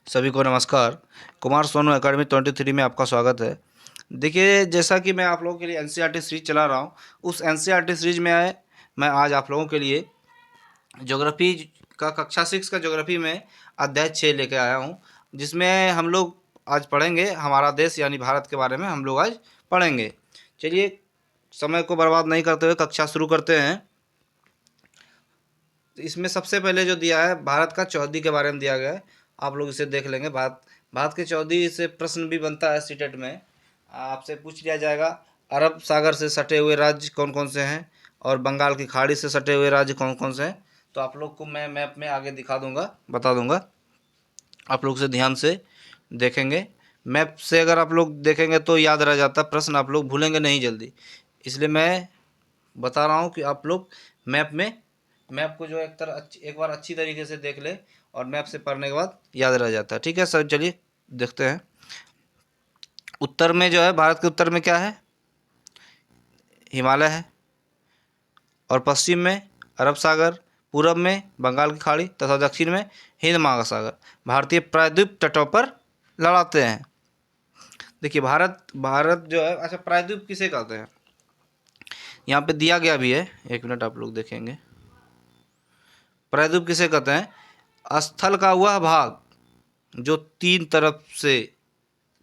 सभी को नमस्कार। कुमार सोनू एकेडमी 23 में आपका स्वागत है। देखिए, जैसा कि मैं आप लोगों के लिए एनसीईआरटी सीरीज चला रहा हूँ, उस एनसीईआरटी सीरीज में मैं आज आप लोगों के लिए ज्योग्राफी का कक्षा 6 का ज्योग्राफी में अध्याय 6 लेके आया हूँ, जिसमें हम लोग आज पढ़ेंगे हमारा देश यानी भारत के बारे में हम लोग आज पढ़ेंगे। चलिए, समय को बर्बाद नहीं करते हुए कक्षा शुरू करते हैं। तो इसमें सबसे पहले जो दिया है, भारत का चौहद्दी के बारे में दिया गया है। आप लोग इसे देख लेंगे। भारत के चौहद्दी से प्रश्न भी बनता है सीटेट में। आपसे पूछ लिया जाएगा अरब सागर से सटे हुए राज्य कौन कौन से हैं और बंगाल की खाड़ी से सटे हुए राज्य कौन कौन से हैं। तो आप लोग को मैं मैप में आगे दिखा दूंगा, बता दूंगा। आप लोग से ध्यान से देखेंगे। मैप से अगर आप लोग देखेंगे तो याद रह जाता प्रश्न, आप लोग भूलेंगे नहीं जल्दी। इसलिए मैं बता रहा हूँ कि आप लोग मैप को जो एक बार अच्छी तरीके से देख ले, और मैप से पढ़ने के बाद याद रह जाता है। ठीक है सर, चलिए देखते हैं। उत्तर में जो है, भारत के उत्तर में क्या है? हिमालय है। और पश्चिम में अरब सागर, पूरब में बंगाल की खाड़ी तथा दक्षिण में हिंद महासागर भारतीय प्रायद्वीप तटों पर लड़ाते हैं। देखिए, भारत भारत जो है, अच्छा प्रायद्वीप किसे कहते हैं यहाँ पे दिया गया भी है, एक मिनट आप लोग देखेंगे। प्रायद्वीप किसे कहते हैं? स्थल का वह भाग जो तीन तरफ से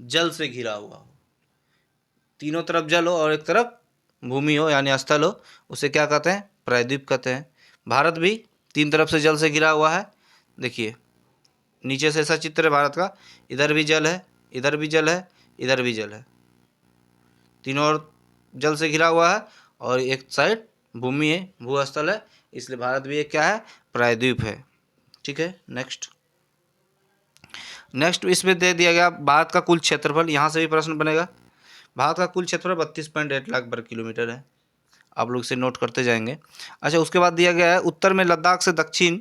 जल से घिरा हुआ हो, तीनों तरफ जल हो और एक तरफ भूमि हो यानी स्थल हो, उसे क्या कहते हैं? प्रायद्वीप कहते हैं। भारत भी तीन तरफ से जल से घिरा हुआ है। देखिए, नीचे से ऐसा चित्र है भारत का, इधर भी जल है, इधर भी जल है, इधर भी जल है, तीनों ओर जल से घिरा हुआ है, और एक साइड भूमि है, भूस्थल है। इसलिए भारत भी एक क्या है? प्रायद्वीप है। ठीक है, नेक्स्ट इसमें दे दिया गया भारत का कुल क्षेत्रफल। यहाँ से भी प्रश्न बनेगा। भारत का कुल क्षेत्रफल 32.8 लाख वर्ग किलोमीटर है। आप लोग इसे नोट करते जाएंगे। अच्छा, उसके बाद दिया गया है उत्तर में लद्दाख से दक्षिण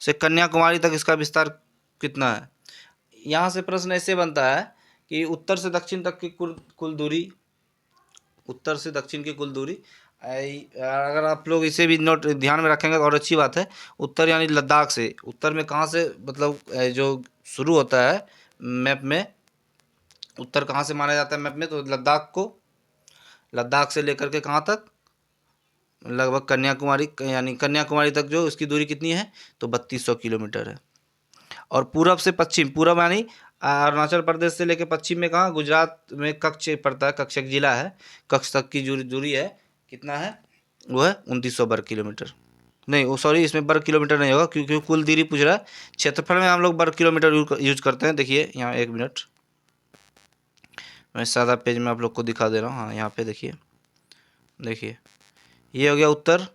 से कन्याकुमारी तक इसका विस्तार कितना है। यहाँ से प्रश्न ऐसे बनता है कि उत्तर से दक्षिण तक की कुल दूरी, उत्तर से दक्षिण की कुल दूरी, अगर आप लोग इसे भी नोट ध्यान में रखेंगे और अच्छी बात है। उत्तर यानी लद्दाख से, उत्तर में कहाँ से मतलब जो शुरू होता है मैप में, उत्तर कहाँ से माना जाता है मैप में? तो लद्दाख को, लद्दाख से लेकर के कहाँ तक? लगभग कन्याकुमारी, यानी कन्याकुमारी तक जो उसकी दूरी कितनी है? तो 3200 किलोमीटर है। और पूरब से पश्चिम, पूरब यानी अरुणाचल प्रदेश से लेकर पश्चिम में कहाँ? गुजरात में कच्छ पड़ता है, कच्छ एक जिला है। कच्छ तक की दूरी है, कितना है? वो है 2900 वर्ग किलोमीटर। नहीं, वो सॉरी, इसमें वर्ग किलोमीटर नहीं होगा क्योंकि कुल दूरी पूछ रहा है। क्षेत्रफल में हम लोग वर्ग किलोमीटर यूज करते हैं। देखिए यहाँ, एक मिनट, मैं सादा पेज में आप लोग को दिखा दे रहा हूँ। हाँ, यहाँ पे देखिए, देखिए ये हो गया उत्तर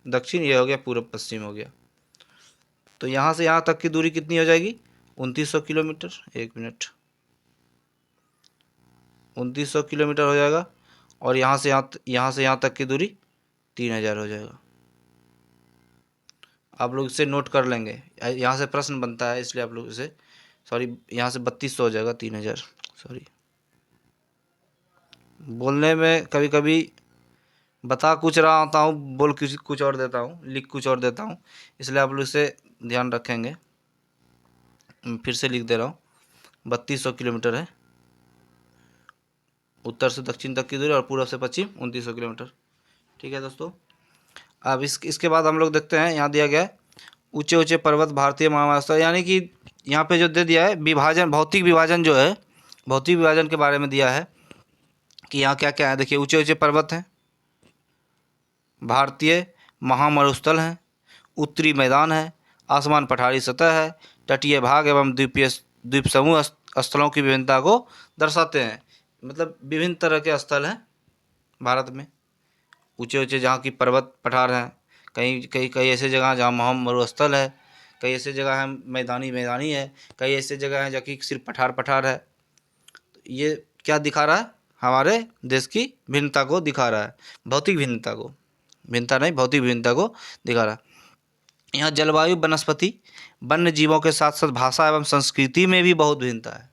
दक्षिण, ये हो गया पूर्व पश्चिम हो गया। तो यहाँ से यहाँ तक की दूरी कितनी हो जाएगी? 2900 किलोमीटर। एक मिनट, 2900 किलोमीटर हो जाएगा। और यहाँ से यहाँ तक की दूरी 3000 हो जाएगा। आप लोग इसे नोट कर लेंगे, यहाँ से प्रश्न बनता है इसलिए आप लोग इसे, सॉरी, यहाँ से 3200 हो जाएगा, 3000, सॉरी। बोलने में कभी कभी बता कुछ रहा होता हूँ, बोल कुछ और देता हूँ, लिख कुछ और देता हूँ, इसलिए आप लोग इसे ध्यान रखेंगे। फिर से लिख दे रहा हूँ, 3200 किलोमीटर है उत्तर से दक्षिण तक की दूरी, और पूर्व से पश्चिम 2900 किलोमीटर। ठीक है दोस्तों, अब इसके बाद हम लोग देखते हैं। यहाँ दिया गया है ऊंचे ऊंचे पर्वत भारतीय महासागर, यानी कि यहाँ पे जो दे दिया है विभाजन, भौतिक विभाजन जो है, भौतिक विभाजन के बारे में दिया है कि यहाँ क्या क्या है। देखिए, ऊंचे ऊंचे पर्वत हैं, भारतीय महामरुस्थल हैं, उत्तरी मैदान है, आसमान पठारी सतह है, तटीय भाग एवं द्वीप समूह स्थलों की विभिन्नता को दर्शाते हैं। मतलब विभिन्न तरह के स्थल हैं भारत में। ऊंचे ऊंचे जहाँ की पर्वत पठार हैं, कहीं कहीं कई ऐसे जगह जहाँ मरुस्थल है, कई ऐसे जगह है मैदानी मैदानी है, कई ऐसे जगह हैं जहाँ की सिर्फ पठार पठार है। तो ये क्या दिखा रहा है? हमारे देश की भिन्नता को दिखा रहा है, भौतिक भिन्नता को, भिन्नता नहीं भौतिक भिन्नता को दिखा रहा है। यहाँ जलवायु, वनस्पति, वन्य जीवों के साथ साथ भाषा एवं संस्कृति में भी बहुत भिन्नता है।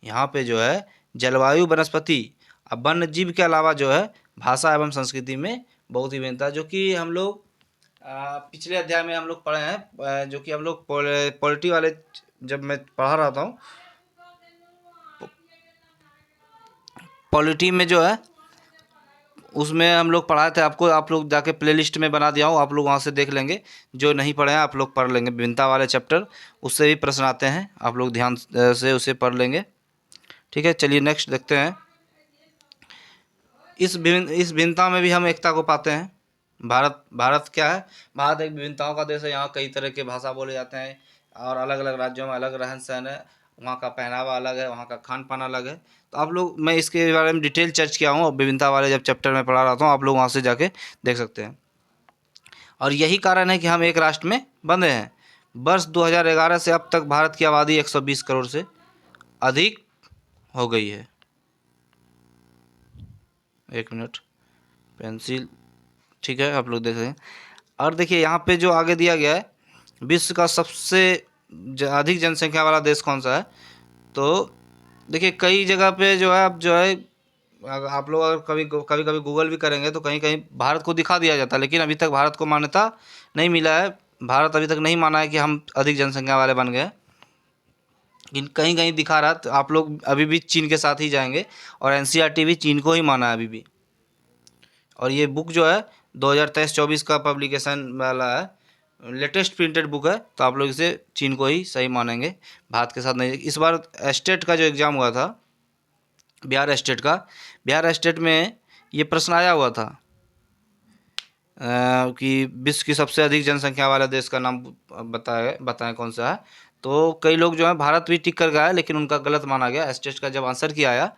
यहाँ पे जो है जलवायु, वनस्पति और वन्य जीव के अलावा जो है भाषा एवं संस्कृति में बहुत ही भिन्नता, जो कि हम लोग पिछले अध्याय में हम लोग पढ़े हैं, जो कि हम लोग पॉलिटी वाले जब मैं पढ़ा रहा था पॉलिटी में जो है उसमें हम लोग पढ़ाए थे आपको, आप लोग जाके प्लेलिस्ट में बना दिया हूँ, आप लोग वहाँ से देख लेंगे। जो नहीं पढ़े हैं आप लोग पढ़ लेंगे, विभिन्नता वाले चैप्टर उससे भी प्रश्न आते हैं, आप लोग ध्यान से उसे पढ़ लेंगे। ठीक है, चलिए नेक्स्ट देखते हैं। इस भिन्नता में भी हम एकता को पाते हैं। भारत क्या है? भारत एक विभिन्नताओं का देश है। यहाँ कई तरह के भाषा बोले जाते हैं और अलग अलग राज्यों में अलग रहन सहन है। वहाँ का पहनावा अलग है, वहाँ का खान पान अलग है। तो आप लोग, मैं इसके बारे में डिटेल चर्च किया हूँ विभिन्नता वाले जब चैप्टर में पढ़ा रहा था, आप लोग वहाँ से जाके देख सकते हैं। और यही कारण है कि हम एक राष्ट्र में बंधे हैं। वर्ष 2011 से अब तक भारत की आबादी 120 करोड़ से अधिक हो गई है। एक मिनट, पेंसिल, ठीक है, आप लोग देख रहे हैं। और देखिए यहाँ पे जो आगे दिया गया है, विश्व का सबसे अधिक जनसंख्या वाला देश कौन सा है? तो देखिए कई जगह पे जो है, अब जो है आप लोग अगर कभी कभी गूगल भी करेंगे तो कहीं कहीं भारत को दिखा दिया जाता है, लेकिन अभी तक भारत को मान्यता नहीं मिला है। भारत अभी तक नहीं माना है कि हम अधिक जनसंख्या वाले बन गए। कहीं कहीं दिखा रहा है, तो आप लोग अभी भी चीन के साथ ही जाएंगे, और एनसीईआरटी भी चीन को ही माना है अभी भी। और ये बुक जो है 2023-24 का पब्लिकेशन वाला है, लेटेस्ट प्रिंटेड बुक है, तो आप लोग इसे चीन को ही सही मानेंगे, भारत के साथ नहीं। इस बार स्टेट का जो एग्ज़ाम हुआ था बिहार स्टेट का, बिहार स्टेट में ये प्रश्न आया हुआ था कि विश्व की सबसे अधिक जनसंख्या वाला देश का नाम बताएं कौन सा है। तो कई लोग जो है भारत भी टिक कर गया है, लेकिन उनका गलत माना गया। स्टेट का जब आंसर किया आया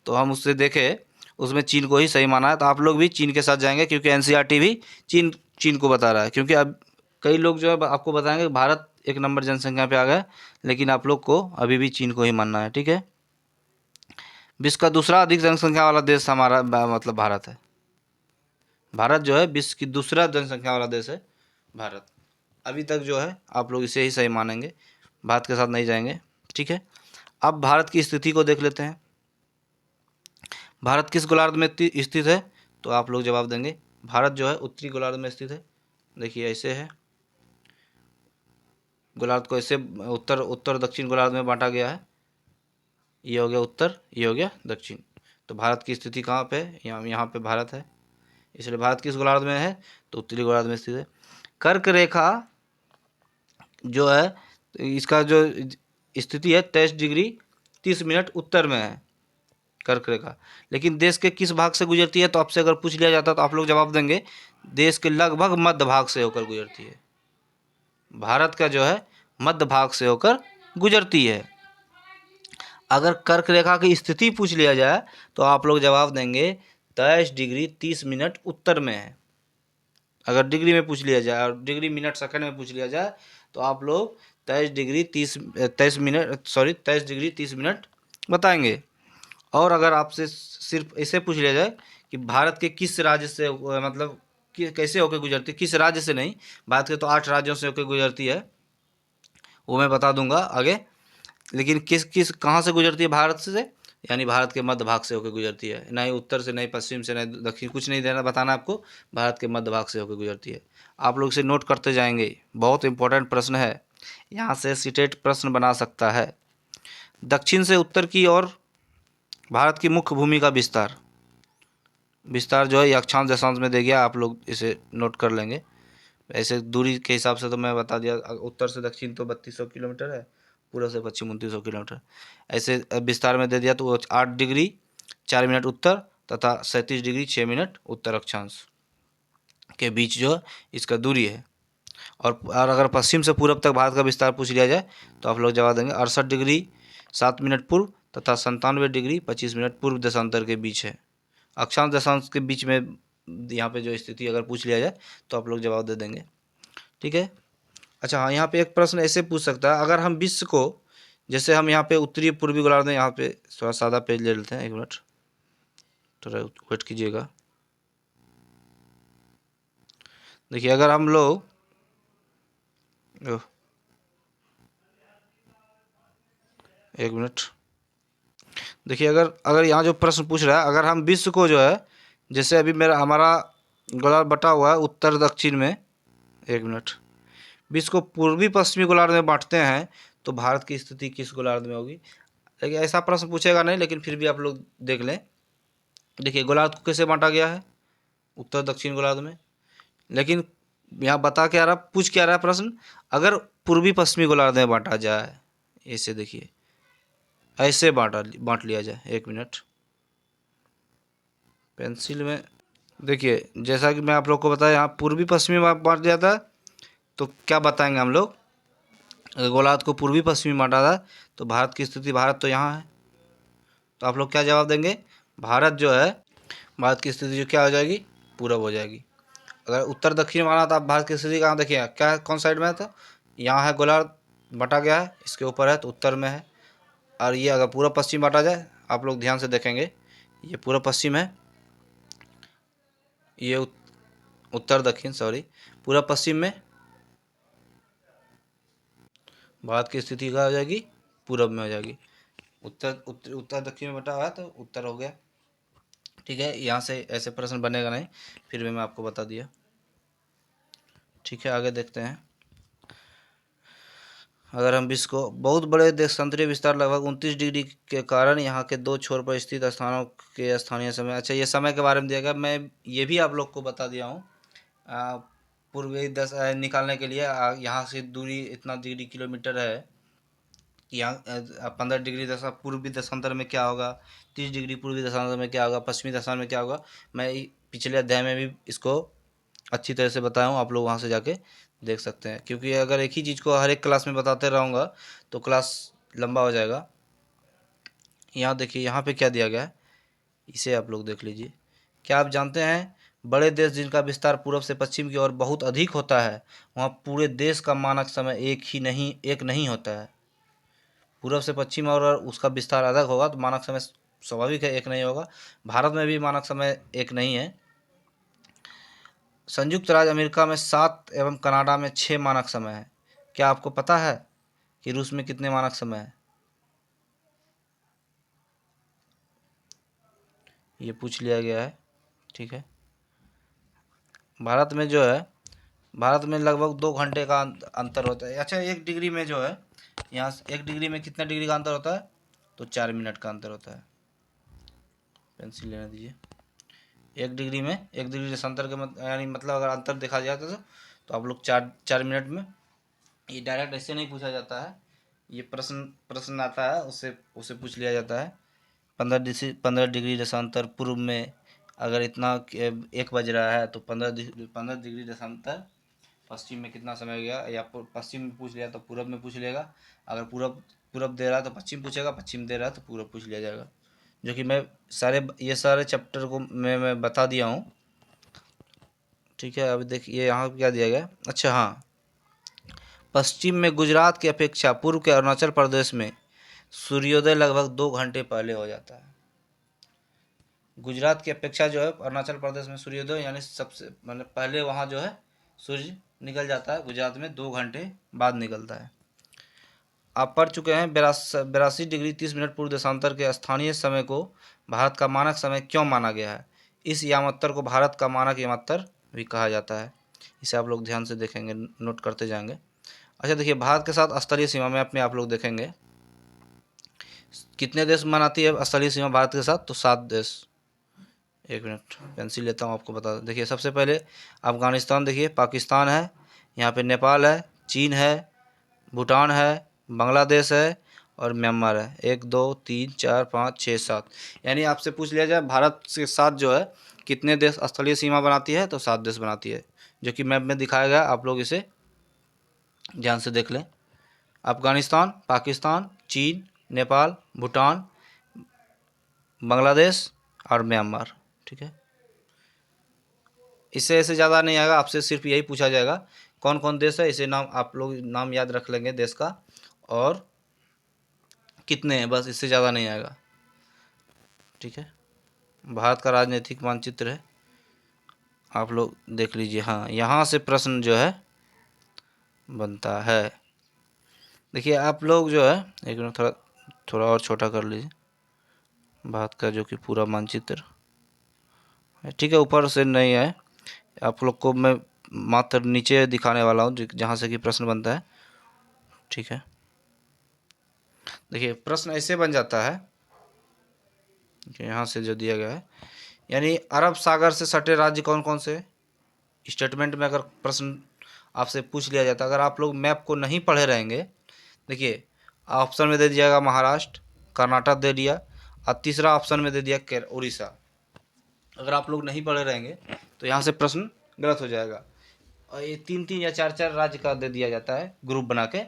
तो हम उससे देखे, उसमें चीन को ही सही माना है। तो आप लोग भी चीन के साथ जाएंगे, क्योंकि एनसीईआरटी भी चीन को बता रहा है। क्योंकि अब कई लोग जो है आपको बताएंगे कि भारत एक नंबर जनसंख्या पे आ गया, लेकिन आप लोग को अभी भी चीन को ही मानना है। ठीक है, विश्व का दूसरा अधिक जनसंख्या वाला देश हमारा मतलब भारत है। भारत जो है विश्व की दूसरा जनसंख्या वाला देश है भारत। अभी तक जो है आप लोग इसे ही सही मानेंगे, भारत के साथ नहीं जाएंगे। ठीक है, अब भारत की स्थिति को देख लेते हैं। भारत किस गोलार्ध में स्थित है? तो आप लोग जवाब देंगे भारत जो है उत्तरी गोलार्ध में स्थित है। देखिए ऐसे है, गोलार्ध को ऐसे उत्तर दक्षिण गोलार्ध में बांटा गया है। ये हो गया उत्तर, ये हो गया दक्षिण। तो भारत की स्थिति कहाँ पे है? यहाँ पे भारत है, इसलिए भारत किस गोलार्ध में है? तो उत्तरी गोलार्ध में स्थित है। कर्क रेखा जो है, इसका जो स्थिति है 23 डिग्री 30 मिनट उत्तर में है कर्क रेखा। लेकिन देश के किस भाग से गुजरती है? तो आपसे अगर पूछ लिया जाता तो आप लोग जवाब देंगे देश के लगभग मध्य भाग से होकर गुजरती है। भारत का जो है मध्य भाग से होकर गुजरती है। अगर कर्क रेखा की स्थिति पूछ लिया जाए तो आप लोग जवाब देंगे 23 डिग्री 30 मिनट उत्तर में है। अगर डिग्री में पूछ लिया जाए और डिग्री मिनट सेकंड में पूछ लिया जाए तो आप लोग 23 डिग्री 30 मिनट बताएंगे। और अगर आपसे सिर्फ ऐसे पूछ लिया जाए कि भारत के किस राज्य से मतलब कैसे होकर गुजरती है, किस राज्य से नहीं, भारत के तो 8 राज्यों से होकर गुजरती है, वो मैं बता दूंगा आगे। लेकिन किस किस कहाँ से गुजरती है भारत से? यानी भारत के मध्य भाग से होकर गुजरती है, ना ही उत्तर से, नहीं पश्चिम से, नहीं दक्षिण, कुछ नहीं देना बताना आपको, भारत के मध्य भाग से होकर गुजरती है। आप लोग इसे नोट करते जाएंगे, बहुत इंपॉर्टेंट प्रश्न है, यहाँ से सीटेट प्रश्न बना सकता है। दक्षिण से उत्तर की ओर भारत की मुख्य भूमि का विस्तार जो है अक्षांश दशांश में दे गया, आप लोग इसे नोट कर लेंगे। ऐसे दूरी के हिसाब से तो मैं बता दिया, उत्तर से दक्षिण तो 3200 किलोमीटर है, पूर्व से पश्चिम 2900 किलोमीटर। ऐसे विस्तार में दे दिया तो 8 डिग्री 4 मिनट उत्तर तथा 37 डिग्री 6 मिनट उत्तर अक्षांश के बीच जो इसका दूरी है। और अगर पश्चिम से पूर्व तक भारत का विस्तार पूछ लिया जाए तो आप लोग जवाब देंगे 68 डिग्री 7 मिनट पूर्व तथा 97 डिग्री 25 मिनट पूर्व देशांतर के बीच है। अक्षांश दशांश के बीच में यहाँ पे जो स्थिति अगर पूछ लिया जाए तो आप लोग जवाब दे देंगे। ठीक है, अच्छा हाँ, यहाँ पे एक प्रश्न ऐसे पूछ सकता है, अगर हम विश्व को, जैसे हम यहाँ पे उत्तरी पूर्वी गोलार्ध में, यहाँ पे थोड़ा सादा पेज ले लेते हैं, एक मिनट थोड़ा वेट कीजिएगा। देखिए अगर हम लोग एक मिनट, देखिए अगर यहाँ जो प्रश्न पूछ रहा है, अगर हम विश्व को जो है, जैसे अभी हमारा गोलार्ध बटा हुआ है उत्तर दक्षिण में, एक मिनट, विश्व को पूर्वी पश्चिमी गोलार्ध में बांटते हैं तो भारत की स्थिति किस गोलार्ध में होगी। लेकिन ऐसा प्रश्न पूछेगा नहीं, लेकिन फिर भी आप लोग देख लें। देखिए गोलार्ध को कैसे बांटा गया है, उत्तर दक्षिण गोलार्ध में। लेकिन यहाँ बता क्या रहा, पूछ क्या रहा है प्रश्न, अगर पूर्वी पश्चिमी गोलार्ध में बांटा जाए, ऐसे देखिए ऐसे बांट लिया जाए। एक मिनट पेंसिल में देखिए, जैसा कि मैं आप लोग को बताया यहाँ पूर्वी पश्चिमी बांट दिया था, तो क्या बताएंगे हम लोग, अगर गोलार्ध को पूर्वी पश्चिमी बांटा था तो भारत की स्थिति, भारत तो यहाँ है, तो आप लोग क्या जवाब देंगे, भारत जो है, भारत की स्थिति जो क्या हो जाएगी, पूरब हो जाएगी। अगर उत्तर दक्षिण माना तो आप भारत की स्थिति कहाँ देखिए, क्या कौन साइड में है, तो यहाँ है गोलार्ध बटा गया है, इसके ऊपर है तो उत्तर में है। और ये अगर पूरा पश्चिम बांटा जाए, आप लोग ध्यान से देखेंगे, ये पूरा पश्चिम है, ये उत्तर दक्षिण सॉरी, पूरा पश्चिम में भारत की स्थिति क्या हो जाएगी, पूरब में हो जाएगी। उत्तर दक्षिण में बटा हुआ है तो उत्तर हो गया। ठीक है, यहाँ से ऐसे प्रश्न बनेगा नहीं, फिर भी मैं आपको बता दिया। ठीक है, आगे देखते हैं। अगर हम विश्व को, बहुत बड़े देशांतरीय विस्तार लगभग 29 डिग्री के कारण यहाँ के दो छोर पर स्थित स्थानों के स्थानीय समय, अच्छा ये समय के बारे में दिया गया, मैं ये भी आप लोग को बता दिया हूँ। पूर्वी दस निकालने के लिए यहाँ से दूरी इतना डिग्री किलोमीटर है, यहाँ 15 डिग्री दशा पूर्वी दशांतर में क्या होगा, 30 डिग्री पूर्वी दशांतर में क्या होगा, पश्चिमी दशांतर में क्या होगा, मैं पिछले अध्याय में भी इसको अच्छी तरह से बताया हूँ, आप लोग वहाँ से जाके देख सकते हैं। क्योंकि अगर एक ही चीज़ को हर एक क्लास में बताते रहूँगा तो क्लास लंबा हो जाएगा। यहाँ देखिए, यहाँ पे क्या दिया गया है, इसे आप लोग देख लीजिए। क्या आप जानते हैं, बड़े देश जिनका विस्तार पूर्व से पश्चिम की ओर बहुत अधिक होता है, वहाँ पूरे देश का मानक समय एक नहीं होता है। पूर्व से पश्चिम और उसका विस्तार अलग होगा तो मानक समय स्वाभाविक है एक नहीं होगा। भारत में भी मानक समय एक नहीं है। संयुक्त राज्य अमेरिका में 7 एवं कनाडा में 6 मानक समय है। क्या आपको पता है कि रूस में कितने मानक समय है, ये पूछ लिया गया है। ठीक है, भारत में जो है, भारत में लगभग 2 घंटे का अंतर होता है। अच्छा, 1 डिग्री में जो है, यहाँ 1 डिग्री में कितना डिग्री का अंतर होता है, तो 4 मिनट का अंतर होता है। पेंसिल लेने दीजिए। 1 डिग्री देशांतर के यानी मतलब अगर अंतर देखा जाए तो आप लोग 4 मिनट में, ये डायरेक्ट ऐसे नहीं पूछा जाता है, ये प्रश्न आता है, उससे उसे पूछ लिया जाता है। 15 डिग्री देशांतर पूर्व में अगर इतना 1 बज रहा है तो 15 डिग्री देशांतर पश्चिम में कितना समय हो गया, या पश्चिम में पूछ लिया तो पूरब में पूछ लेगा। अगर पूरब दे रहा है तो पश्चिम पूछेगा, पश्चिम दे रहा है तो पूरब पूछ लिया जाएगा। जो कि मैं ये सारे चैप्टर को मैं बता दिया हूँ। ठीक है, अभी देखिए यहाँ क्या दिया गया, अच्छा हाँ, पश्चिम में गुजरात की अपेक्षा पूर्व के अरुणाचल प्रदेश में सूर्योदय लगभग 2 घंटे पहले हो जाता है। गुजरात की अपेक्षा जो है अरुणाचल प्रदेश में सूर्योदय यानी सबसे मतलब पहले वहाँ जो है सूर्य निकल जाता है, गुजरात में 2 घंटे बाद निकलता है। आप पढ़ चुके हैं 82 डिग्री 30 मिनट पूर्व देशांतर के स्थानीय समय को भारत का मानक समय क्यों माना गया है। इस यामत्तर को भारत का मानक यामत्तर भी कहा जाता है। इसे आप लोग ध्यान से देखेंगे, नोट करते जाएंगे। अच्छा देखिए, भारत के साथ स्थलीय सीमा मैप में आप लोग देखेंगे कितने देश मनाती है स्थलीय सीमा भारत के साथ, तो 7 देश। एक मिनट पेंसिल लेता हूँ, आपको बता, देखिए सबसे पहले अफगानिस्तान, देखिए पाकिस्तान है, यहाँ पे नेपाल है, चीन है, भूटान है, बांग्लादेश है और म्यांमार है। 1 2 3 4 5 6 7, यानी आपसे पूछ लिया जाए भारत के साथ जो है कितने देश स्थलीय सीमा बनाती है, तो 7 देश बनाती है, जो कि मैप में दिखाया गया। आप लोग इसे ध्यान से देख लें। अफगानिस्तान, पाकिस्तान, चीन, नेपाल, भूटान, बांग्लादेश और म्यांमार। ठीक है, इससे ऐसे ज़्यादा नहीं आएगा, आपसे सिर्फ यही पूछा जाएगा कौन कौन देश है, इसे नाम आप लोग नाम याद रख लेंगे देश का और कितने हैं, बस इससे ज़्यादा नहीं आएगा। ठीक है, भारत का राजनीतिक मानचित्र है, आप लोग देख लीजिए। हाँ, यहाँ से प्रश्न जो है बनता है। देखिए आप लोग जो है, एक मिनट थोड़ा और छोटा कर लीजिए, भारत का जो कि पूरा मानचित्र है। ठीक है, ऊपर से नहीं है, आप लोग को मैं मात्र नीचे दिखाने वाला हूँ जहाँ से कि प्रश्न बनता है। ठीक है, देखिए प्रश्न ऐसे बन जाता है कि यहाँ से जो दिया गया है, यानी अरब सागर से सटे राज्य कौन कौन से। स्टेटमेंट में अगर प्रश्न आपसे पूछ लिया जाता, अगर आप लोग मैप को नहीं पढ़े रहेंगे, देखिए ऑप्शन में दे दिया महाराष्ट्र, कर्नाटक दे दिया, और तीसरा ऑप्शन में दे दिया उड़ीसा। अगर आप लोग नहीं पढ़े रहेंगे तो यहाँ से प्रश्न गलत हो जाएगा। और ये 3-3 या 4-4 राज्य का दे दिया जाता है ग्रुप बना के,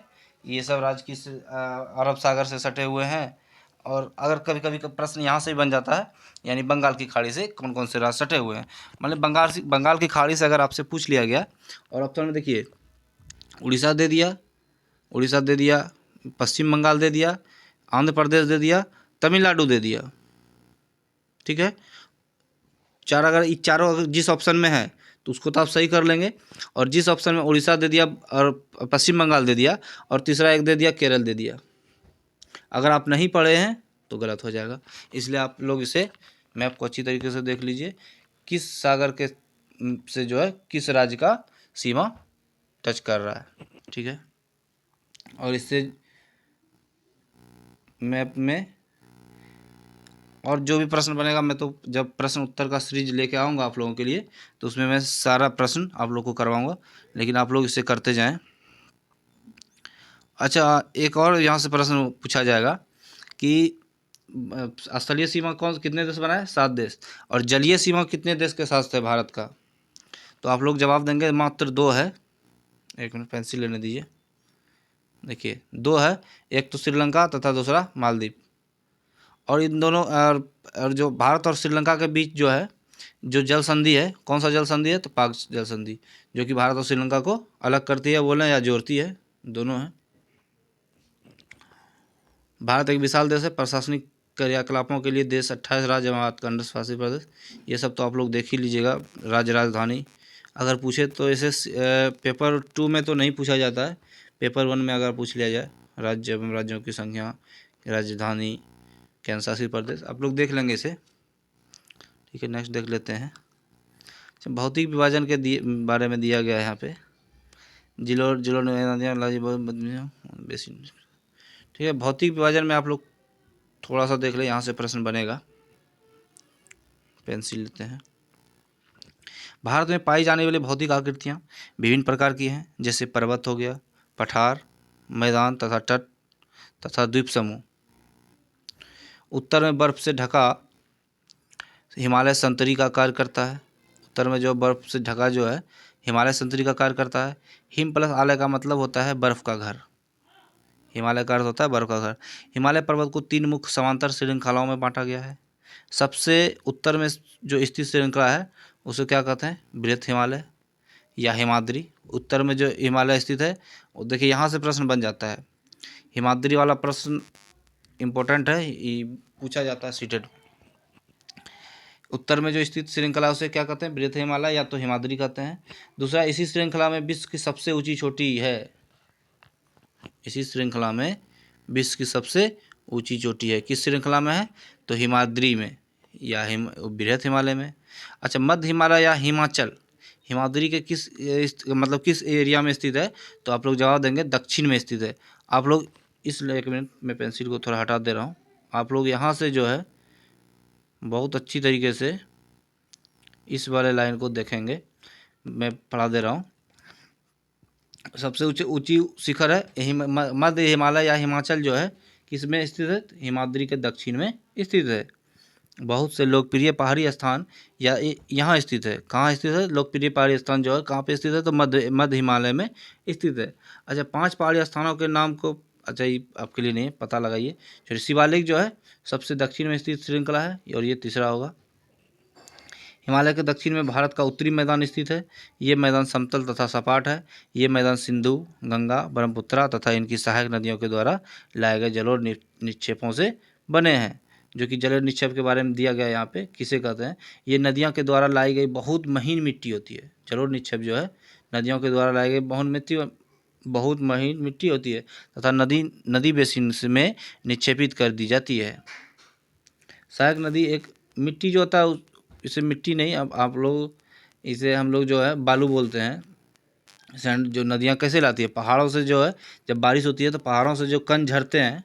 ये सब राज्य किस अरब सागर से सटे हुए हैं। और अगर कभी कभी का प्रश्न यहाँ से भी बन जाता है, यानी बंगाल की खाड़ी से कौन कौन से राज्य सटे हुए हैं। मतलब बंगाल की खाड़ी से अगर आपसे पूछ लिया गया, और ऑप्शन में देखिए उड़ीसा दे दिया, पश्चिम बंगाल दे दिया, आंध्र प्रदेश दे दिया, तमिलनाडु दे दिया, ठीक है। चार, अगर ये चारों अगर जिस ऑप्शन में है तो उसको तो आप सही कर लेंगे, और जिस ऑप्शन में उड़ीसा दे दिया और पश्चिम बंगाल दे दिया और तीसरा एक दे दिया केरल दे दिया, अगर आप नहीं पढ़े हैं तो गलत हो जाएगा। इसलिए आप लोग इसे मैप को अच्छी तरीके से देख लीजिए, किस सागर के से जो है किस राज्य का सीमा टच कर रहा है, ठीक है। और इससे मैप में और जो भी प्रश्न बनेगा, मैं तो जब प्रश्न उत्तर का सीरीज लेके आऊँगा आप लोगों के लिए, तो उसमें मैं सारा प्रश्न आप लोग को करवाऊँगा, लेकिन आप लोग इसे करते जाएं। अच्छा, एक और यहाँ से प्रश्न पूछा जाएगा कि स्थलीय सीमा कौन कितने देश बनाए, 7 देश, और जलीय सीमा कितने देश के साथ है भारत का। तो आप लोग जवाब देंगे मात्र 2 है। एक मिनट पेंसिल लेने दीजिए। देखिए 2 है, एक तो श्रीलंका तथा दूसरा मालदीव। और इन दोनों और जो भारत और श्रीलंका के बीच जो है जो जल संधि है, कौन सा जल संधि है, तो पाक जल संधि, जो कि भारत और श्रीलंका को अलग करती है बोलें या जोड़ती है, दोनों है। भारत एक विशाल देश है, प्रशासनिक क्रियाकलापों के लिए देश 28 राज्य एवं केंद्र शासित प्रदेश, ये सब तो आप लोग देख ही लीजिएगा। राज्य राजधानी अगर पूछे तो इसे पेपर 2 में तो नहीं पूछा जाता है, पेपर 1 में अगर पूछ लिया जाए राज्य एवं राज्यों की संख्या, राजधानी, केंद्र शासित प्रदेश, आप लोग देख लेंगे इसे, ठीक है। नेक्स्ट देख लेते हैं। भौतिक विभाजन के बारे में दिया गया है यहाँ पे, जिलों बेसिन, ठीक है। भौतिक विभाजन में आप लोग थोड़ा सा देख ले, यहाँ से प्रश्न बनेगा, पेंसिल लेते हैं। भारत में पाई जाने वाली भौतिक आकृतियाँ विभिन्न प्रकार की हैं, जैसे पर्वत हो गया, पठार, मैदान तथा तट तथा द्वीप समूह। उत्तर में बर्फ से ढका हिमालय संतरी का कार्य करता है। उत्तर में जो बर्फ से ढका जो है हिमालय संतरी का कार्य करता है। हिम प्लस आलय का मतलब होता है बर्फ का घर, हिमालय का अर्थ होता है बर्फ का घर। हिमालय पर्वत को 3 मुख्य समांतर श्रृंखलाओं में बांटा गया है। सबसे उत्तर में जो स्थित श्रृंखला है उसे क्या कहते हैं, बृहत हिमालय या हिमाद्री। उत्तर में जो हिमालय स्थित है, वो देखिए यहाँ से प्रश्न बन जाता है, हिमाद्री वाला प्रश्न इम्पोर्टेंट है, ये पूछा जाता है सीटेट। उत्तर में जो स्थित श्रृंखला उसे क्या कहते हैं, बृहत हिमालय या तो हिमाद्री कहते हैं। दूसरा, इसी श्रृंखला में विश्व की सबसे ऊंची चोटी है, इसी श्रृंखला में विश्व की सबसे ऊंची चोटी है, किस श्रृंखला में है, तो हिमाद्री में या बृहत हिमालय में। अच्छा, मध्य हिमालय या हिमाचल हिमाद्री के मतलब किस एरिया में स्थित है, तो आप लोग जवाब देंगे दक्षिण में स्थित है। आप लोग इसलिए, एक मिनट मैं पेंसिल को थोड़ा हटा दे रहा हूँ, आप लोग यहाँ से जो है बहुत अच्छी तरीके से इस वाले लाइन को देखेंगे, मैं पढ़ा दे रहा हूँ। सबसे ऊंची शिखर है मध्य हिमालय या हिमाचल जो है किस में स्थित है, हिमाद्री के दक्षिण में स्थित है। बहुत से लोकप्रिय पहाड़ी स्थान या यहाँ स्थित है, कहाँ स्थित है, लोकप्रिय पहाड़ी स्थान जो है कहाँ पे स्थित है, तो मध्य हिमालय में स्थित है। अच्छा, 5 पहाड़ी स्थानों के नाम को, अच्छा ये आपके लिए नहीं पता लगाइए। फिर शिवालिक जो है सबसे दक्षिण में स्थित श्रृंखला है, और ये तीसरा होगा। हिमालय के दक्षिण में भारत का उत्तरी मैदान स्थित है। ये मैदान समतल तथा सपाट है। ये मैदान सिंधु, गंगा, ब्रह्मपुत्रा तथा इनकी सहायक नदियों के द्वारा लाए गए जलोढ़ निक्षेपों से बने हैं, जो कि जलोढ़ निक्षेप के बारे में दिया गया है यहाँ पे, किसे कहते हैं, ये नदियों के द्वारा लाई गई बहुत महीन मिट्टी होती है। जलोढ़ निक्षेप जो है नदियों के द्वारा लाई गई बहुत महीन मिट्टी होती है तथा नदी बेसिन में निक्षेपित कर दी जाती है। सहायक नदी एक मिट्टी जो होता है, इसे मिट्टी नहीं, अब आप लोग इसे हम लोग जो है बालू बोलते हैं। सैंड जो नदियाँ कैसे लाती है, पहाड़ों से जो है, जब बारिश होती है तो पहाड़ों से जो कण झड़ते हैं,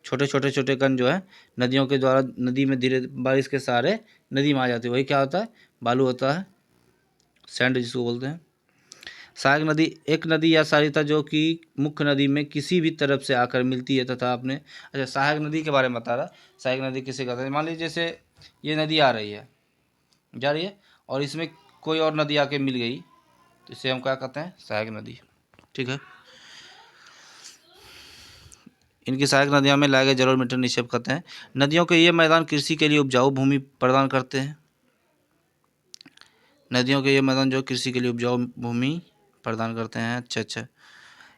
छोटे छोटे छोटे कण जो है नदियों के द्वारा नदी में धीरे बारिश के सहारे नदी में आ जाती है, वही क्या होता है, बालू होता है, सैंड जिसको बोलते हैं। सहायक नदी एक नदी या सहायता जो कि मुख्य नदी में किसी भी तरफ से आकर मिलती है तथा आपने, अच्छा सहायक नदी के बारे में बता रहा, सहायक नदी किसे कहते हैं, मान लीजिए जैसे ये नदी आ रही है, जा रही है, और इसमें कोई और नदी आके मिल गई तो इसे हम क्या कहते हैं, सहायक नदी। ठीक है, इनकी सहायक नदियों में लाए गए जल और मीटर निक्षेप करते हैं। नदियों के ये मैदान कृषि के लिए उपजाऊ भूमि प्रदान करते हैं। नदियों के ये मैदान जो कृषि के लिए उपजाऊ भूमि प्रदान करते हैं। अच्छा अच्छा,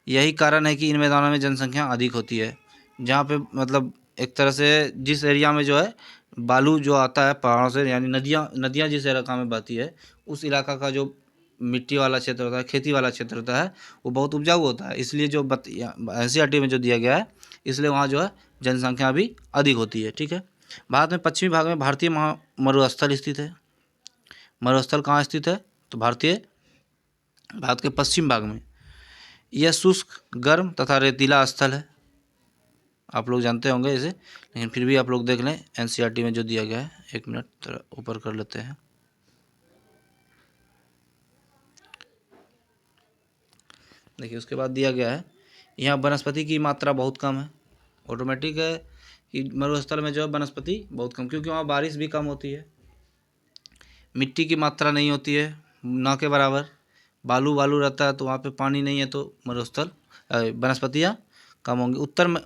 यही कारण है कि इन मैदानों में जनसंख्या अधिक होती है, जहाँ पे मतलब एक तरह से जिस एरिया में जो है बालू जो आता है पहाड़ों से, यानी नदियाँ नदियाँ जिस इलाका में बहती है उस इलाका का जो मिट्टी वाला क्षेत्र होता है, खेती वाला क्षेत्र होता है, वो बहुत उपजाऊ होता है, इसलिए जो NCERT में जो दिया गया है, इसलिए वहाँ जो है जनसंख्या भी अधिक होती है। ठीक है, भारत में पश्चिमी भाग में भारतीय मरुस्थल स्थित है। मरुस्थल कहाँ स्थित है, तो भारत के पश्चिम भाग में। यह शुष्क, गर्म तथा रेतीला स्थल है, आप लोग जानते होंगे इसे, लेकिन फिर भी आप लोग देख लें NCERT में जो दिया गया है। एक मिनट थोड़ा ऊपर कर लेते हैं। देखिए उसके बाद दिया गया है, यहाँ वनस्पति की मात्रा बहुत कम है। ऑटोमेटिक है कि मरुस्थल में जो है वनस्पति बहुत कम, क्योंकि वहाँ बारिश भी कम होती है, मिट्टी की मात्रा नहीं होती है ना के बराबर, बालू बालू रहता है, तो वहाँ पे पानी नहीं है, तो मरुस्थल वनस्पतियाँ कम होंगी।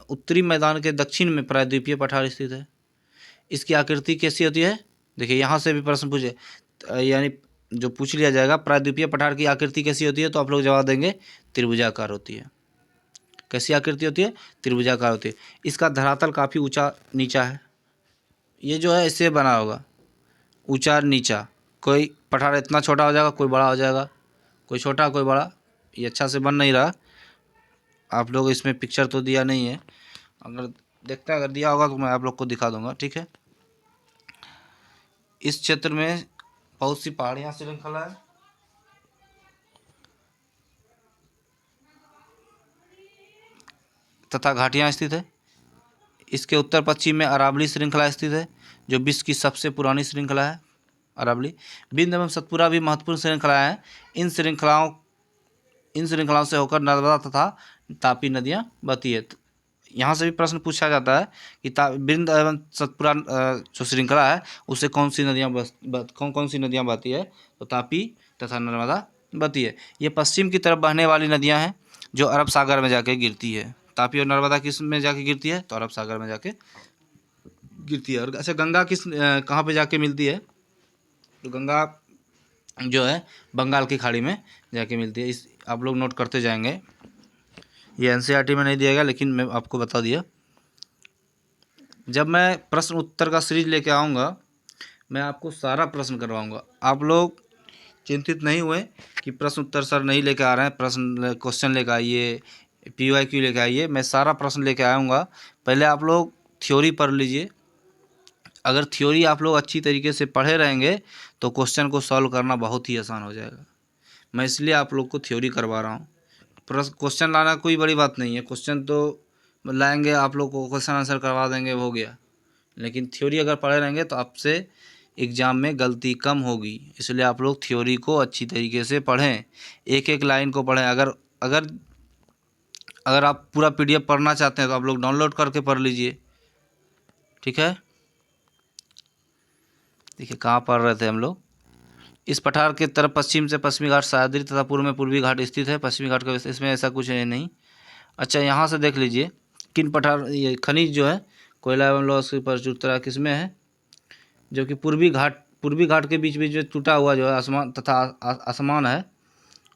उत्तरी मैदान के दक्षिण में प्रायद्वीपीय पठार स्थित है। इसकी आकृति कैसी होती है, देखिए यहाँ से भी प्रश्न पूछे, यानी जो पूछ लिया जाएगा प्रायद्वीपीय पठार की आकृति कैसी होती है, तो आप लोग जवाब देंगे त्रिभुजाकार होती है। कैसी आकृति होती है, त्रिभुजाकार होती है। इसका धरातल काफ़ी ऊंचा नीचा है, ये जो है इससे बना होगा ऊंचा नीचा, कोई पठार इतना छोटा हो जाएगा, कोई बड़ा हो जाएगा, कोई छोटा कोई बड़ा, ये अच्छा से बन नहीं रहा। आप लोग इसमें पिक्चर तो दिया नहीं है, अगर देखते हैं, अगर दिया होगा तो मैं आप लोग को दिखा दूंगा। ठीक है, इस क्षेत्र में बहुत सी पहाड़ियाँ श्रृंखला है, तथा घाटियाँ स्थित है। इसके उत्तर पश्चिम में अरावली श्रृंखला स्थित है, जो विश्व की सबसे पुरानी श्रृंखला है। अरावली, बिंद एवं सतपुरा भी महत्वपूर्ण श्रृंखलाएँ हैं। इन श्रृंखलाओं से होकर नर्मदा तथा तापी नदियाँ बहती है। यहाँ से भी प्रश्न पूछा जाता है कि बिंद एवं सतपुरा जो श्रृंखला है उससे कौन कौन सी नदियाँ बहती है, तो तापी तथा नर्मदा बहती है। ये पश्चिम की तरफ बहने वाली नदियाँ हैं जो अरब सागर में जाके गिरती है। तापी और नर्मदा किस में जाके गिरती है, तो अरब सागर में जाके गिरती है। और अच्छा गंगा कहाँ पे जाके मिलती है, तो गंगा जो है बंगाल की खाड़ी में जाके मिलती है। इस आप लोग नोट करते जाएंगे, ये NCERT में नहीं दिया गया लेकिन मैं आपको बता दिया। जब मैं प्रश्न उत्तर का सीरीज लेके आऊँगा, मैं आपको सारा प्रश्न करवाऊँगा। आप लोग चिंतित नहीं हुए कि प्रश्न उत्तर सर नहीं लेके आ रहे हैं, क्वेश्चन लेके आइए, PYQ लेके आइए, मैं सारा प्रश्न लेके आऊँगा। पहले आप लोग थ्योरी पढ़ लीजिए, अगर थ्योरी आप लोग अच्छी तरीके से पढ़े रहेंगे तो क्वेश्चन को सॉल्व करना बहुत ही आसान हो जाएगा। मैं इसलिए आप लोग को थ्योरी करवा रहा हूँ। क्वेश्चन लाना कोई बड़ी बात नहीं है, क्वेश्चन तो लाएंगे, आप लोग को क्वेश्चन आंसर करवा देंगे, हो गया। लेकिन थ्योरी अगर पढ़े रहेंगे तो आपसे एग्ज़ाम में गलती कम होगी, इसलिए आप लोग थ्योरी को अच्छी तरीके से पढ़ें, एक एक लाइन को पढ़ें। अगर अगर अगर आप पूरा PDF पढ़ना चाहते हैं तो आप लोग डाउनलोड करके पढ़ लीजिए। ठीक है, देखिए कहाँ पढ़ रहे थे हम लोग। इस पठार के तरफ पश्चिम से पश्चिमी घाट सह्याद्री तथा पूर्व में पूर्वी घाट स्थित है। पश्चिमी घाट का इसमें ऐसा कुछ है नहीं। अच्छा यहाँ से देख लीजिए किन पठार, ये खनिज जो है कोयला एवं लौह की प्रचुरता किसमें है, जो कि पूर्वी घाट के बीच बीच में टूटा हुआ जो है आसमान तथा आसमान है,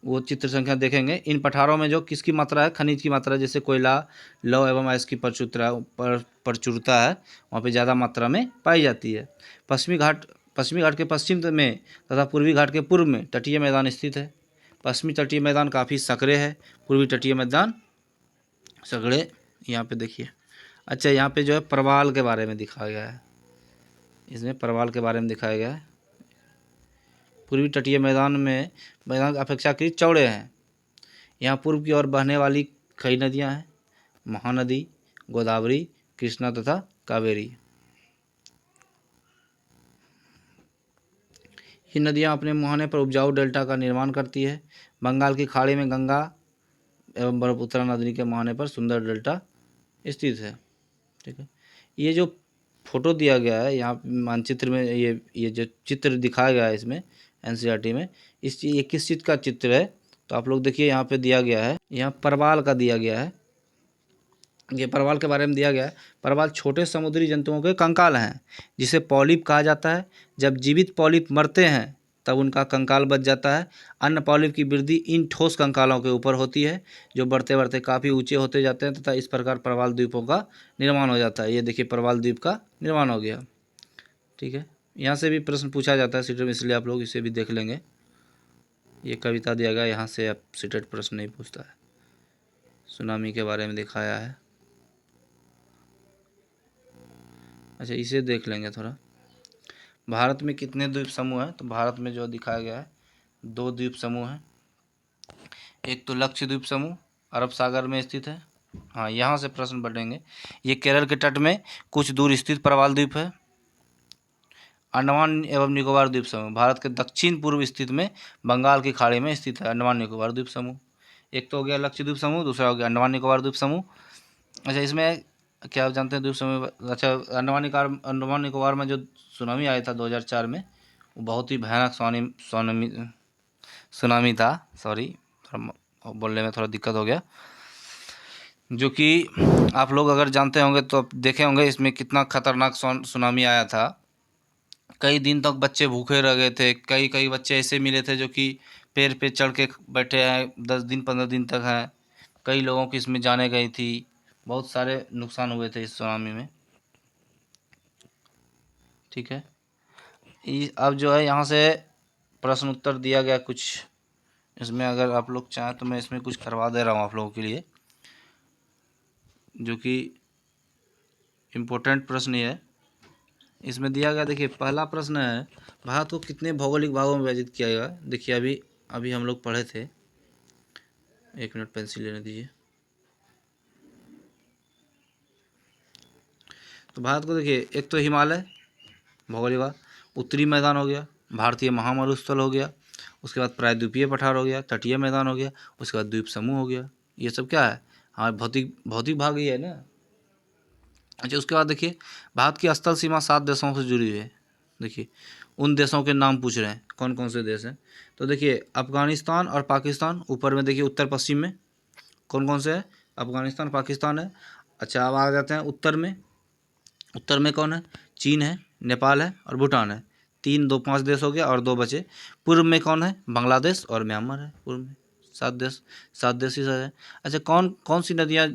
वो चित्र संख्या देखेंगे। इन पठारों में जो किसकी मात्रा है, खनिज की मात्रा, जैसे कोयला, लौह एवं अयस्क की प्रचुरता है, वहाँ पे ज़्यादा मात्रा में पाई जाती है। पश्चिमी घाट के पश्चिम में तथा पूर्वी घाट के पूर्व में तटीय मैदान स्थित है। पश्चिमी तटीय मैदान काफ़ी संकरे है, पूर्वी तटीय मैदान सगड़े, यहाँ पे देखिए। अच्छा यहाँ पे जो है प्रवाल के बारे में दिखाया गया है, इसमें प्रवाल के बारे में दिखाया गया है। पूर्वी तटीय मैदान अपेक्षाकृत चौड़े हैं। यहाँ पूर्व की ओर बहने वाली कई नदियाँ हैं, महानदी, गोदावरी, कृष्णा तथा कावेरी। ये नदियाँ अपने मुहाने पर उपजाऊ डेल्टा का निर्माण करती है। बंगाल की खाड़ी में गंगा एवं ब्रह्मपुत्र नदी के मुहाने पर सुंदर डेल्टा स्थित है। ठीक है, ये जो फोटो दिया गया है यहाँ मानचित्र में, ये जो चित्र दिखाया गया है इसमें एनसीईआरटी में, ये किस चीज़ का चित्र है? तो आप लोग देखिए यहाँ पे दिया गया है, यहाँ परवाल का दिया गया है। ये परवाल के बारे में दिया गया है। परवाल छोटे समुद्री जंतुओं के कंकाल हैं जिसे पॉलिप कहा जाता है। जब जीवित पॉलिप मरते हैं तब उनका कंकाल बच जाता है। अन्य पॉलिप की वृद्धि इन ठोस कंकालों के ऊपर होती है जो बढ़ते बढ़ते काफ़ी ऊंचे होते जाते हैं तथा इस प्रकार परवाल द्वीपों का निर्माण हो जाता है। ये देखिए परवाल द्वीप का निर्माण हो गया। ठीक है, यहाँ से भी प्रश्न पूछा जाता है सीटेट में, इसलिए आप लोग इसे भी देख लेंगे। ये कविता दिया गया, यहाँ से अब सीटेट प्रश्न नहीं पूछता है। सुनामी के बारे में दिखाया है। अच्छा, इसे देख लेंगे थोड़ा। भारत में कितने द्वीप समूह हैं? तो भारत में जो दिखाया गया है 2 द्वीप समूह हैं। एक तो लक्षद्वीप समूह अरब सागर में स्थित है। हाँ, यहाँ से प्रश्न बढ़ेंगे। ये केरल के तट में कुछ दूर स्थित प्रवाल द्वीप है। अंडमान एवं निकोबार द्वीप समूह भारत के दक्षिण पूर्व स्थित में बंगाल की खाड़ी में स्थित है। अंडमान निकोबार द्वीप समूह एक तो हो गया लक्षद्वीप समूह, दूसरा हो गया अंडमान निकोबार द्वीप समूह। अच्छा, इसमें क्या आप जानते हैं द्वीप समूह? अच्छा, अंडमान निकोबार में जो सुनामी आया था 2004 में, वो बहुत ही भयानक सुनामी था। सॉरी, थोड़ा बोलने में थोड़ा दिक्कत हो गया। जो कि आप लोग अगर जानते होंगे तो देखे होंगे इसमें कितना खतरनाक सुनामी आया था। कई दिन तक बच्चे भूखे रह गए थे। कई कई बच्चे ऐसे मिले थे जो कि पेड़ पे चढ़ के बैठे हैं, 10 दिन 15 दिन तक हैं। कई लोगों की इसमें जाने गई थी। बहुत सारे नुकसान हुए थे इस सुनामी में। ठीक है, अब जो है यहाँ से प्रश्न उत्तर दिया गया कुछ। इसमें अगर आप लोग चाहें तो मैं इसमें कुछ करवा दे रहा हूँ आप लोगों के लिए, जो कि इम्पोर्टेंट प्रश्न ही है। इसमें दिया गया, देखिए पहला प्रश्न है, भारत को कितने भौगोलिक भागों में विभाजित किया गया? देखिए अभी अभी हम लोग पढ़े थे। 1 मिनट पेंसिल लेने दीजिए। तो भारत को देखिए, एक तो हिमालय भौगोलिक भाग, उत्तरी मैदान हो गया, भारतीय महामरुस्थल हो गया, उसके बाद प्रायद्वीपीय पठार हो गया, तटीय मैदान हो गया, उसके बाद द्वीप समूह हो गया। ये सब क्या है? हमारे भौतिक भौतिक भाग ही है ना। अच्छा, उसके बाद देखिए भारत की स्थल सीमा 7 देशों से जुड़ी हुई है। देखिए उन देशों के नाम पूछ रहे हैं, कौन कौन से देश हैं। तो देखिए अफगानिस्तान और पाकिस्तान ऊपर में, देखिए उत्तर पश्चिम में कौन कौन से है? अफगानिस्तान पाकिस्तान है। अच्छा, अब आ जाते हैं उत्तर में। उत्तर में कौन है? चीन है, नेपाल है और भूटान है। 3 2 5 देश हो गया और 2 बचे। पूर्व में कौन है? बांग्लादेश और म्यांमार है पूर्व में। 7 देश ही है। अच्छा, कौन कौन सी नदियाँ,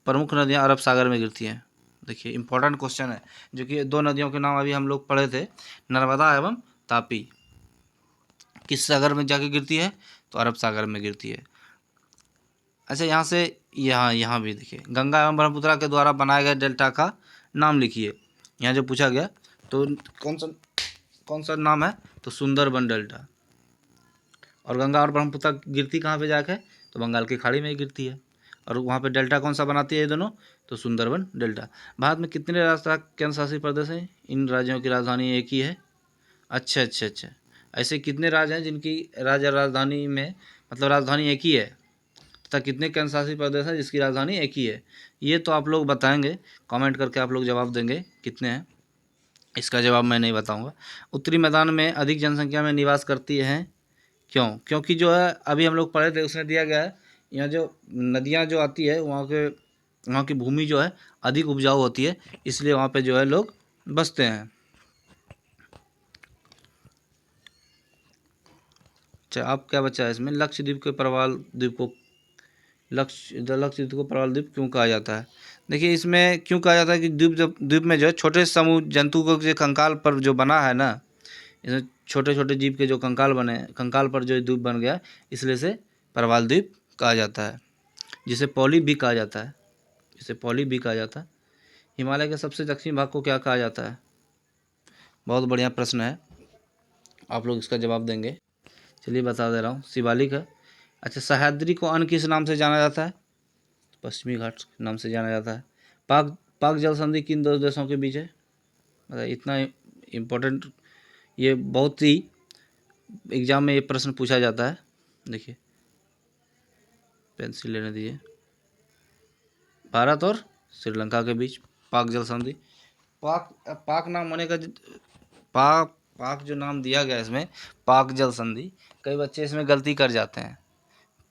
प्रमुख नदियाँ अरब सागर में गिरती हैं? देखिए इंपॉर्टेंट क्वेश्चन है, जो कि 2 नदियों के नाम अभी हम लोग पढ़े थे, नर्मदा एवं तापी। किस सागर में जाके गिरती है? तो अरब सागर में गिरती है। अच्छा, यहाँ से यहाँ भी देखिए, गंगा एवं ब्रह्मपुत्र के द्वारा बनाए गए डेल्टा का नाम लिखिए। यहाँ जो पूछा गया तो कौन सा नाम है? तो सुंदरबन डेल्टा। और गंगा और ब्रह्मपुत्र गिरती कहाँ पे जाके? तो बंगाल की खाड़ी में ही गिरती है। और वहाँ पे डेल्टा कौन सा बनाती है ये दोनों? तो सुंदरबन डेल्टा। भारत में कितने राज्य केंद्र शासित प्रदेश हैं? इन राज्यों की राजधानी एक ही है। अच्छा अच्छा अच्छा, ऐसे कितने राज्य हैं जिनकी राजधानी में, मतलब राजधानी एक ही है, तथा कितने केंद्र शासित प्रदेश हैं जिसकी राजधानी एक ही है? ये तो आप लोग बताएंगे, कमेंट करके आप लोग जवाब देंगे कितने हैं। इसका जवाब मैं नहीं बताऊंगा। उत्तरी मैदान में अधिक जनसंख्या में निवास करती हैं, क्यों? क्योंकि जो है अभी हम लोग पढ़े थे उसमें दिया गया है, यहाँ जो नदियाँ जो आती है वहाँ की भूमि जो है अधिक उपजाऊ होती है, इसलिए वहाँ पे जो है लोग बसते हैं। अच्छा, अब क्या बचा है इसमें? लक्षद्वीप के प्रवाल द्वीप को लक्षद्वीप को प्रवाल द्वीप क्यों कहा जाता है? देखिए इसमें क्यों कहा जाता है कि द्वीप में जो है छोटे समूह जंतु को जो कंकाल पर जो बना है ना, इसमें छोटे छोटे जीव के जो कंकाल बने, कंकाल पर जो द्वीप बन गया, इसलिए से प्रवाल द्वीप कहा जाता है, जिसे पॉलिप भी कहा जाता है। जिसे पॉलिप भी कहा जाता है। हिमालय के सबसे दक्षिणी भाग को क्या कहा जाता है? बहुत बढ़िया प्रश्न है, आप लोग इसका जवाब देंगे। चलिए बता दे रहा हूँ, शिवालिक है। अच्छा, सह्याद्री को अन्य किस नाम से जाना जाता है? पश्चिमी घाट के नाम से जाना जाता है। पाक जल संधि किन दो देशों के बीच है? मतलब इतना इम्पोर्टेंट, ये बहुत ही एग्जाम में ये प्रश्न पूछा जाता है। देखिए, पेंसिल लेने दीजिए। भारत और श्रीलंका के बीच पाक जल संधि। पाक नाम होने का पाक जो नाम दिया गया इसमें, पाक जल संधि, कई बच्चे इसमें गलती कर जाते हैं।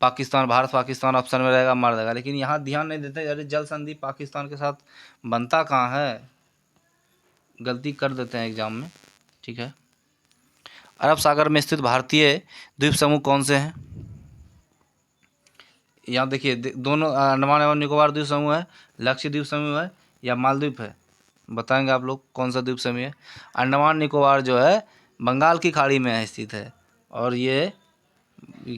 पाकिस्तान, भारत पाकिस्तान ऑप्शन में रहेगा, मार देगा, लेकिन यहाँ ध्यान नहीं देते। अरे जल संधि पाकिस्तान के साथ बनता कहाँ है, गलती कर देते हैं एग्जाम में। ठीक है, अरब सागर में स्थित भारतीय द्वीप समूह कौन से हैं? यहाँ देखिए, दोनों अंडमान एवं निकोबार द्वीप समूह है, लक्षद्वीप समूह है, या मालदीव है? बताएंगे आप लोग कौन सा द्वीप समूह है? अंडमान निकोबार जो है बंगाल की खाड़ी में स्थित है, और ये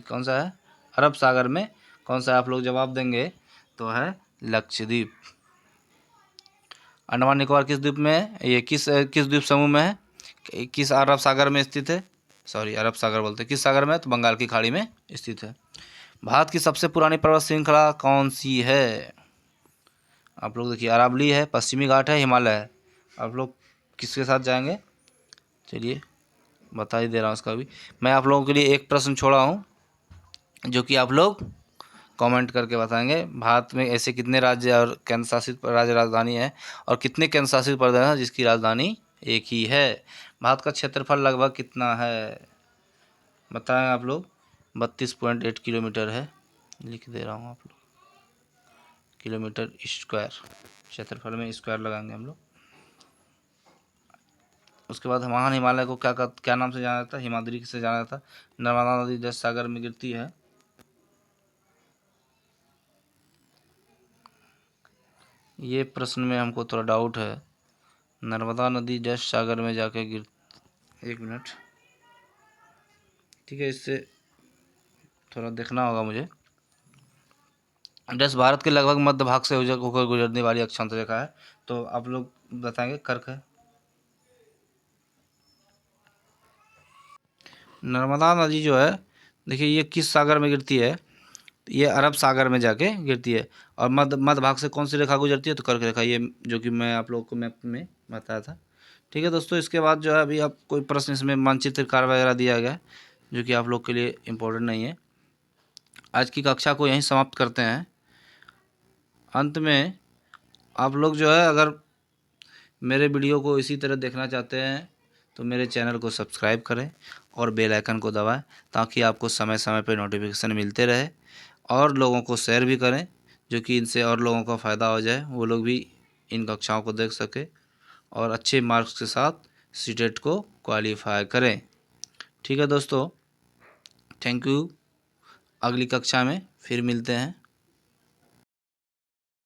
कौन सा है? अरब सागर में। कौन सा आप लोग जवाब देंगे तो है लक्षद्वीप। अंडमान निकोबार किस द्वीप में है? ये किस द्वीप समूह में है? किस अरब सागर में स्थित है? सॉरी, अरब सागर बोलते हैं, किस सागर में? तो बंगाल की खाड़ी में स्थित है। भारत की सबसे पुरानी पर्वत श्रृंखला कौन सी है? आप लोग देखिए, अरावली है, पश्चिमी घाट है, हिमालय है। आप लोग किसके साथ जाएंगे? चलिए बता ही दे रहा हूँ इसका भी। मैं आप लोगों के लिए एक प्रश्न छोड़ा हूँ जो कि आप लोग कमेंट करके बताएंगे। भारत में ऐसे कितने राज्य और केंद्र शासित राज्य राजधानी है, और कितने केंद्र शासित प्रदेश हैं जिसकी राजधानी एक ही है? भारत का क्षेत्रफल लगभग कितना है बताएं आप लोग? 32.8 किलोमीटर है, लिख दे रहा हूँ आप लोग, किलोमीटर स्क्वायर। क्षेत्रफल में स्क्वायर लगाएंगे हम लोग। उसके बाद महान हिमालय को क्या नाम से जाना जाता है? हिमाद्री से जाना जाता है। नर्मदा नदी जिस सागर में गिरती है, ये प्रश्न में हमको थोड़ा डाउट है। नर्मदा नदी जस सागर में जाके गिर, एक मिनट, ठीक है, इससे थोड़ा देखना होगा मुझे। जस भारत के लगभग मध्य भाग से होकर गुजरने वाली अक्षांश रेखा है, तो आप लोग बताएंगे कर्क है। नर्मदा नदी जो है, देखिए ये किस सागर में गिरती है? ये अरब सागर में जाके गिरती है। और मध्य भाग से कौन सी रेखा गुजरती है? तो कर्क रेखा, ये जो कि मैं आप लोगों को मैप में बताया था। ठीक है दोस्तों, इसके बाद जो है अभी आप कोई प्रश्न इसमें मानचित्र कार्य वगैरह दिया गया है जो कि आप लोग के लिए इम्पोर्टेंट नहीं है। आज की कक्षा को यहीं समाप्त करते हैं। अंत में आप लोग जो है, अगर मेरे वीडियो को इसी तरह देखना चाहते हैं तो मेरे चैनल को सब्सक्राइब करें और बेल आइकन को दबाएं, ताकि आपको समय समय पर नोटिफिकेशन मिलते रहे। और लोगों को शेयर भी करें, जो कि इनसे और लोगों का फ़ायदा हो जाए, वो लोग भी इन कक्षाओं को देख सके और अच्छे मार्क्स के साथ सीटेट को क्वालिफाई करें। ठीक है दोस्तों, थैंक यू। अगली कक्षा में फिर मिलते हैं।